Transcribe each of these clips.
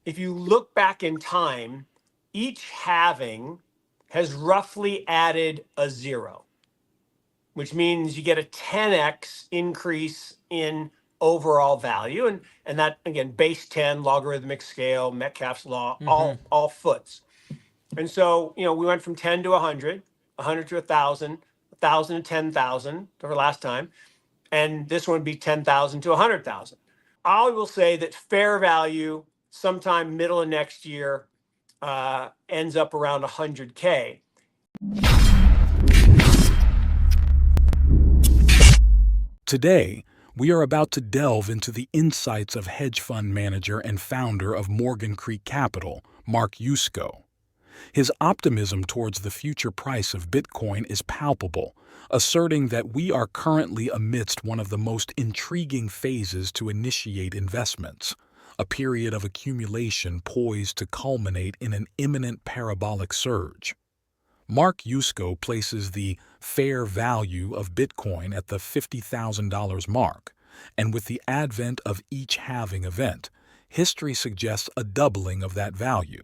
if you look back in time, each halving has roughly added a zero, which means you get a 10x increase in overall value. And that, again, base 10, logarithmic scale, Metcalfe's law, all foots. And so, we went from 10 to 100, 100 to 1,000, 1,000 to 10,000 over last time. And this one would be 10,000 to 100,000. I will say that fair value sometime middle of next year ends up around 100K. Today, we are about to delve into the insights of hedge fund manager and founder of Morgan Creek Capital, Mark Yusko. His optimism towards the future price of Bitcoin is palpable, asserting that we are currently amidst one of the most intriguing phases to initiate investments, a period of accumulation poised to culminate in an imminent parabolic surge. Mark Yusko places the fair value of Bitcoin at the $50,000 mark, and with the advent of each halving event, history suggests a doubling of that value.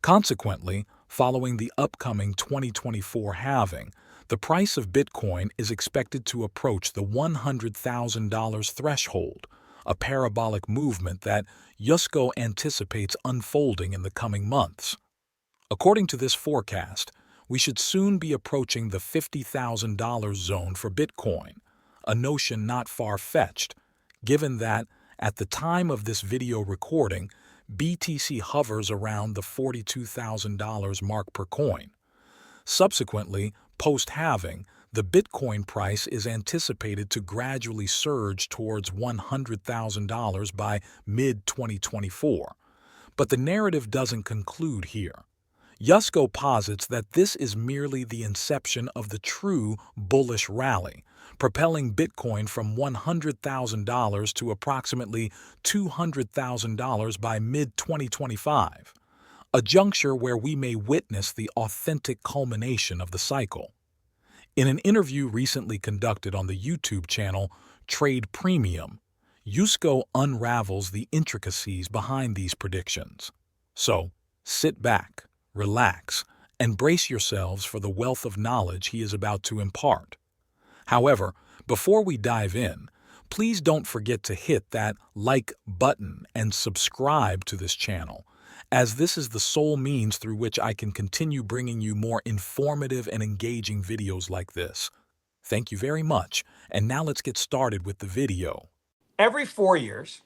Consequently, following the upcoming 2024 halving, the price of Bitcoin is expected to approach the $100,000 threshold, a parabolic movement that Yusko anticipates unfolding in the coming months. According to this forecast, we should soon be approaching the $50,000 zone for Bitcoin, a notion not far-fetched, given that, at the time of this video recording, BTC hovers around the $42,000 mark per coin. Subsequently, post-halving, the Bitcoin price is anticipated to gradually surge towards $100,000 by mid-2024. But the narrative doesn't conclude here. Yusko posits that this is merely the inception of the true bullish rally, propelling Bitcoin from $100,000 to approximately $200,000 by mid-2025, a juncture where we may witness the authentic culmination of the cycle. In an interview recently conducted on the YouTube channel Trade Premium, Yusko unravels the intricacies behind these predictions. So, sit back, relax, and brace yourselves for the wealth of knowledge he is about to impart. However, before we dive in, please don't forget to hit that like button and subscribe to this channel, as this is the sole means through which I can continue bringing you more informative and engaging videos like this. Thank you very much, and now let's get started with the video. Every 4 years,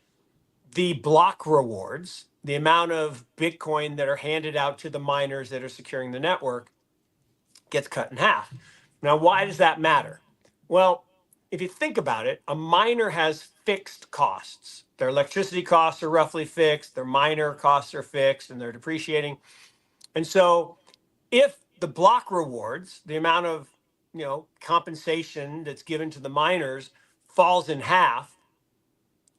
the block rewards, the amount of Bitcoin that are handed out to the miners that are securing the network, gets cut in half. Now, why does that matter? Well, if you think about it, a miner has fixed costs. Their electricity costs are roughly fixed, their miner costs are fixed, and they're depreciating. And so if the block rewards, the amount of compensation that's given to the miners, falls in half,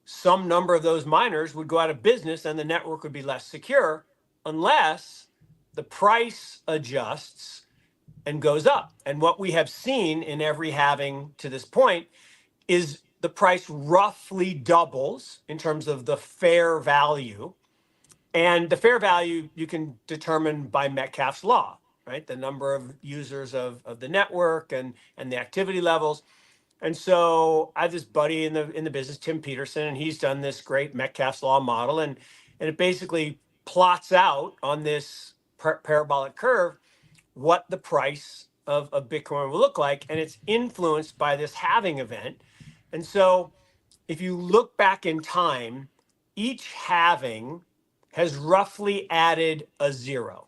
some number of those miners would go out of business and the network would be less secure unless the price adjusts and goes up. And what we have seen in every halving to this point is the price roughly doubles in terms of the fair value. And the fair value you can determine by Metcalfe's law, right? The number of users of the network and the activity levels. And so I have this buddy in the business, Tim Peterson, and he's done this great Metcalfe's law model, and it basically plots out on this parabolic curve what the price of Bitcoin will look like, and it's influenced by this halving event. And so if you look back in time, each halving has roughly added a zero,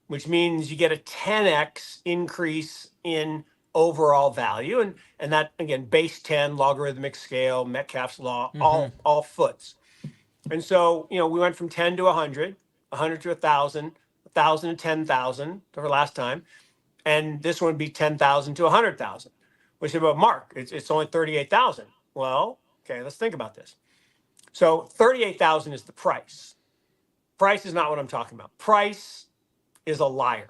which means you get a 10x increase in overall value. And that, again, base 10, logarithmic scale, Metcalfe's law, all foots. And so, we went from 10 to 100, 100 to 1,000, 1,000 to 10,000 over last time. And this one would be 10,000 to 100,000. We said, well, Mark, it's only 38,000. Well, okay, let's think about this. So 38,000 is the price. Price is not what I'm talking about. Price is a liar,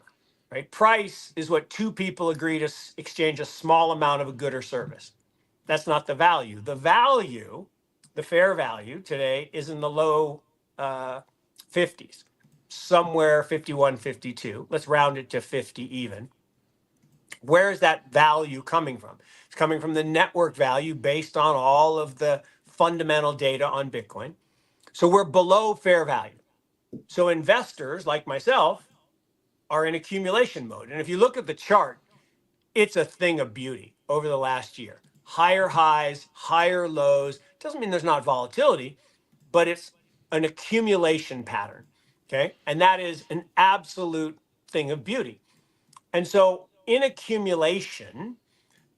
right? Price is what two people agree to exchange a small amount of a good or service. That's not the value. The value, the fair value today, is in the low 50s, somewhere 51, 52. Let's round it to 50 even. Where is that value coming from? It's coming from the network value based on all of the fundamental data on Bitcoin. So we're below fair value. So investors like myself are in accumulation mode. And if you look at the chart, it's a thing of beauty over the last year. Higher highs, higher lows. Doesn't mean there's not volatility, but it's an accumulation pattern. Okay. And that is an absolute thing of beauty. And so in accumulation,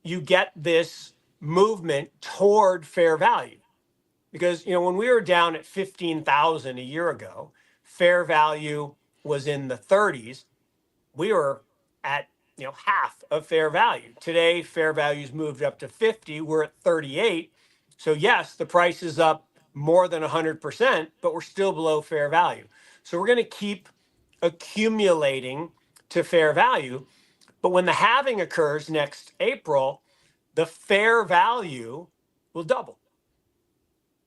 you get this movement toward fair value. Because when we were down at 15,000 a year ago, fair value was in the 30s. We were at half of fair value. Today, fair value's moved up to 50. We're at 38. So yes, the price is up more than 100%, but we're still below fair value. So we're going to keep accumulating to fair value. But when the halving occurs next April, the fair value will double.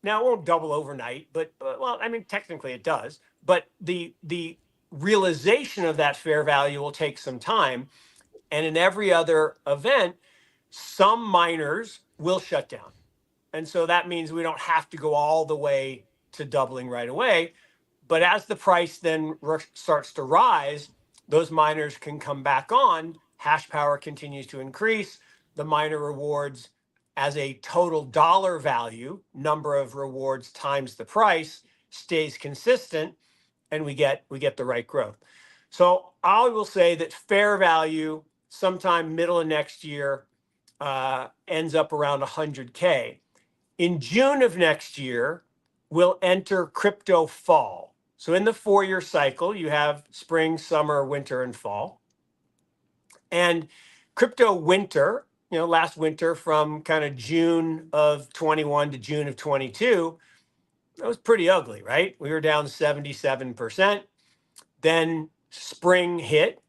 Now, it won't double overnight, but well, I mean, technically it does. But the realization of that fair value will take some time. And in every other event, some miners will shut down. And so that means we don't have to go all the way to doubling right away. But as the price then starts to rise, those miners can come back on. Hash power continues to increase. The miner rewards as a total dollar value, number of rewards times the price, stays consistent, and we get the right growth. So I will say that fair value sometime middle of next year ends up around 100K. In June of next year, we'll enter crypto fall. So in the 4-year cycle, you have spring, summer, winter, and fall. And crypto winter, last winter from kind of June of 21 to June of 22, that was pretty ugly, right? We were down 77%. Then spring hit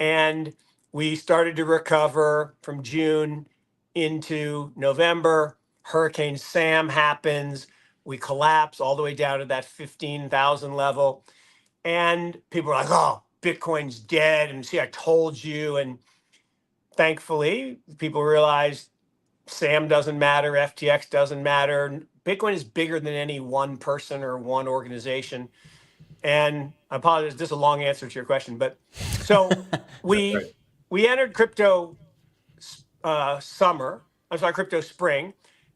and we started to recover from June into November. Hurricane Sam happens. We collapse all the way down to that 15,000 level. And people are like, oh, Bitcoin's dead. And see, I told you. And thankfully, people realized Sam doesn't matter. FTX doesn't matter. Bitcoin is bigger than any one person or one organization. And I apologize, this is a long answer to your question, but so we entered crypto crypto spring.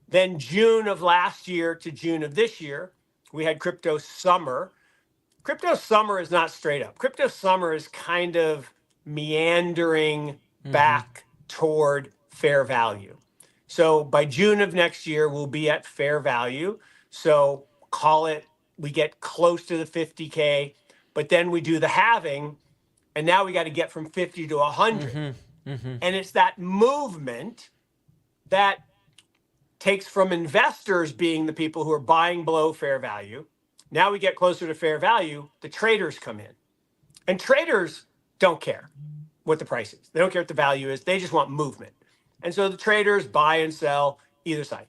Then June of last year to June of this year, we had crypto summer. Crypto summer is not straight up. Crypto summer is kind of meandering back toward fair value. So by June of next year, we'll be at fair value. So call it, we get close to the 50K, but then we do the halving, and now we got to get from 50 to 100. And it's that movement that takes from investors being the people who are buying below fair value. Now we get closer to fair value, the traders come in. And traders don't care what the price is. They don't care what the value is. They just want movement. And so the traders buy and sell either side.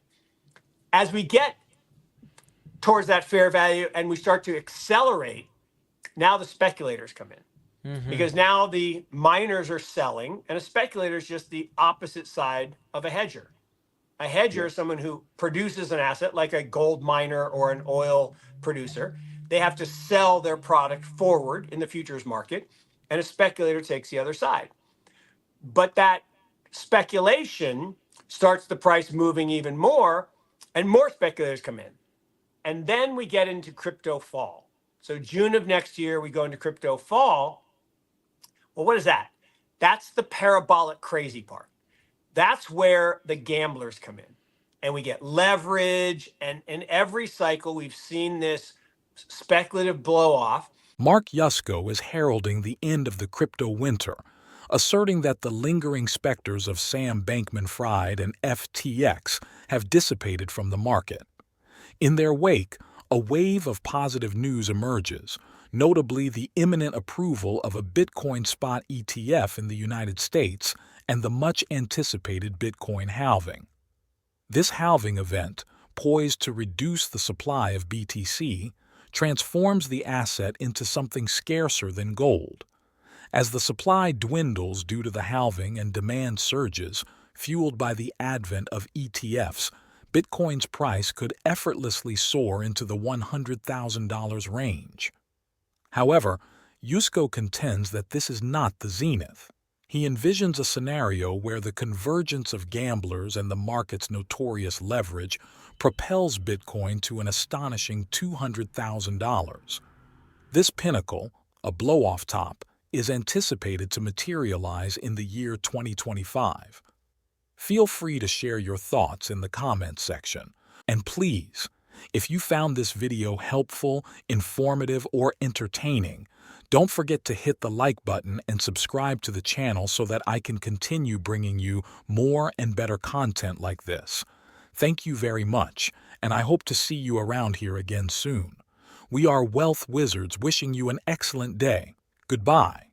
As we get towards that fair value and we start to accelerate, now the speculators come in. Because now the miners are selling, and a speculator is just the opposite side of a hedger. A hedger is someone who produces an asset like a gold miner or an oil producer. They have to sell their product forward in the futures market, and a speculator takes the other side. But that speculation starts the price moving even more, and more speculators come in. And then we get into crypto fall. So June of next year, we go into crypto fall. Well, what is that? That's the parabolic crazy part. That's where the gamblers come in. And we get leverage. And in every cycle, we've seen this speculative blow off. Mark Yusko is heralding the end of the crypto winter, asserting that the lingering specters of Sam Bankman-Fried and FTX have dissipated from the market. In their wake, a wave of positive news emerges, notably the imminent approval of a Bitcoin spot ETF in the United States and the much-anticipated Bitcoin halving. This halving event, poised to reduce the supply of BTC, transforms the asset into something scarcer than gold. As the supply dwindles due to the halving and demand surges, fueled by the advent of ETFs, Bitcoin's price could effortlessly soar into the $100,000 range. However, Yusko contends that this is not the zenith. He envisions a scenario where the convergence of gamblers and the market's notorious leverage propels Bitcoin to an astonishing $200,000. This pinnacle, a blow-off top, is anticipated to materialize in the year 2025. Feel free to share your thoughts in the comments section. And please, if you found this video helpful, informative, or entertaining, don't forget to hit the like button and subscribe to the channel so that I can continue bringing you more and better content like this. Thank you very much, and I hope to see you around here again soon. We are Wealth Wizards wishing you an excellent day. Goodbye.